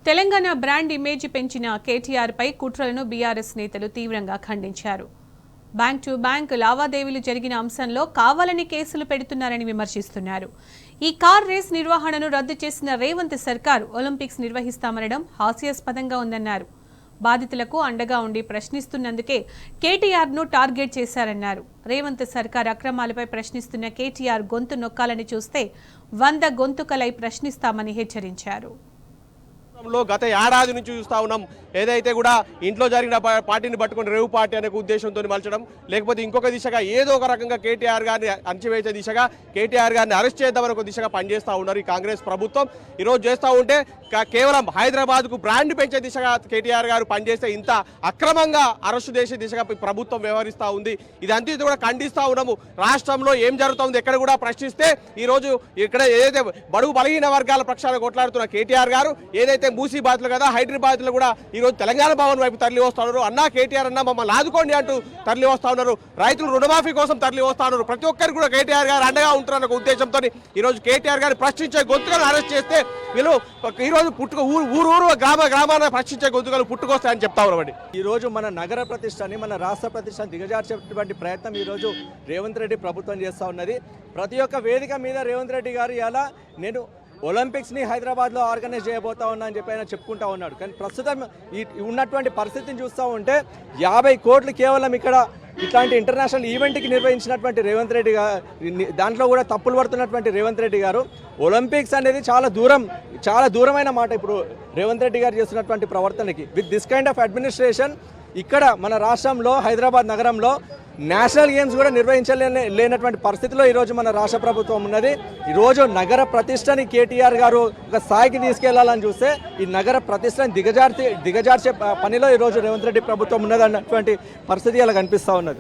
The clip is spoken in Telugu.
తెలంగాణ బ్రాండ్ ఇమేజ్ పెంచిన కేటీఆర్ పై కుట్రలను బీఆర్ఎస్ నేతలు తీవ్రంగా ఖండించారు. బ్యాంక్ టు బ్యాంక్ లావాదేవీలు జరిగిన అంశంలో కావాలని కేసులు పెడుతున్నారని విమర్శిస్తున్నారు. ఈ కార్ రేస్ నిర్వహణను రద్దు చేసిన రేవంత్ సర్కార్ ఒలింపిక్స్ నిర్వహిస్తామనడం హాస్యాస్పదంగా ఉందన్నారు. బాధితులకు అండగా ఉండి ప్రశ్నిస్తున్నందుకే కేటీఆర్ను టార్గెట్ చేశారన్నారు. రేవంత్ సర్కార్ అక్రమాలపై ప్రశ్నిస్తున్న కేటీఆర్ గొంతు నొక్కాలని చూస్తే 100 గొంతుకలై ప్రశ్నిస్తామని హెచ్చరించారు. గత ఏడాది నుంచి చూస్తా ఉన్నాం. ఏదైతే కూడా ఇంట్లో జరిగిన పార్టీని పట్టుకుని రేవు పార్టీ అనే ఉద్దేశంతో మలచడం, లేకపోతే ఇంకొక దిశగా ఏదో ఒక రకంగా కేటీఆర్ గారిని అణచివేసే దిశగా, కేటీఆర్ గారిని అరెస్ట్ చేద్దామని ఒక దిశగా పనిచేస్తూ ఉన్నారు ఈ కాంగ్రెస్ ప్రభుత్వం. ఈరోజు చేస్తూ ఉంటే కేవలం హైదరాబాద్కు బ్రాండ్ పెంచే దిశగా కేటీఆర్ గారు పనిచేస్తే ఇంత అక్రమంగా అరెస్టు చేసే దిశగా ప్రభుత్వం వ్యవహరిస్తూ ఉంది. ఇదంతా కూడా ఖండిస్తూ ఉన్నాము. రాష్ట్రంలో ఏం జరుగుతుంది ఎక్కడ కూడా ప్రశ్నిస్తే ఈరోజు ఇక్కడ ఏదైతే బడుగు బలహీన వర్గాల పక్షాన కొట్లాడుతున్న కేటీఆర్ గారు ఏదైతే మూసీ బాధితులు కదా, హైదరాబాద్లో కూడా ఈరోజు తెలంగాణ భవన్ వైపు తరలి వస్తూ ఉన్నారు. అన్నా కేటీఆర్ అన్న మమ్మల్ని ఆదుకోండి అంటూ తరలి వస్తూ ఉన్నారు. రైతులు రుణమాఫీ కోసం తరలి వస్తూ ఉన్నారు. ప్రతి ఒక్కరికి కూడా కేటీఆర్ గారు అండగా ఉంటారన్న ఉద్దేశంతో ఈరోజు కేటీఆర్ గారిని ప్రశ్నించే గొంతులను అరెస్ట్ చేస్తే వీళ్ళు ఈరోజు ఊరు గ్రామాన ప్రశ్నించే గొంతుకలు పుట్టుకొస్తాయని చెప్తా ఉన్నామండి. ఈరోజు మన నగర ప్రతిష్టని, మన రాష్ట్ర ప్రతిష్టని దిగజార్చేటువంటి ప్రయత్నం ఈరోజు రేవంత్ రెడ్డి ప్రభుత్వం చేస్తూ ఉన్నది. ప్రతి ఒక్క వేదిక మీద రేవంత్ రెడ్డి గారు ఇలా నేను ఒలింపిక్స్ని హైదరాబాద్లో ఆర్గనైజ్ చేయబోతా ఉన్నా అని చెప్పి ఆయన చెప్పుకుంటా ఉన్నాడు. కానీ ప్రస్తుతం ఈ ఉన్నటువంటి పరిస్థితిని చూస్తూ ఉంటే 50 కోట్లు కేవలం ఇక్కడ ఇట్లాంటి ఇంటర్నేషనల్ ఈవెంట్కి నిర్వహించినటువంటి రేవంత్ రెడ్డి గారు, దాంట్లో కూడా తప్పులు పడుతున్నటువంటి రేవంత్ రెడ్డి గారు, ఒలింపిక్స్ అనేది చాలా దూరమైన మాట ఇప్పుడు రేవంత్ రెడ్డి గారు చేస్తున్నటువంటి ప్రవర్తనకి. With this kind of administration ఇక్కడ మన రాష్ట్రంలో హైదరాబాద్ నగరంలో నేషనల్ గేమ్స్ కూడా నిర్వహించలేనటువంటి పరిస్థితిలో ఈరోజు మన రాష్ట్ర ప్రభుత్వం ఉన్నది. ఈరోజు నగర ప్రతిష్టని కేటీఆర్ గారు ఒక స్థాయికి తీసుకెళ్లాలని చూస్తే ఈ నగర ప్రతిష్టని దిగజార్చే పనిలో ఈరోజు రేవంత్ రెడ్డి ప్రభుత్వం ఉన్నది అన్నటువంటి పరిస్థితి అలా కనిపిస్తూ ఉన్నది.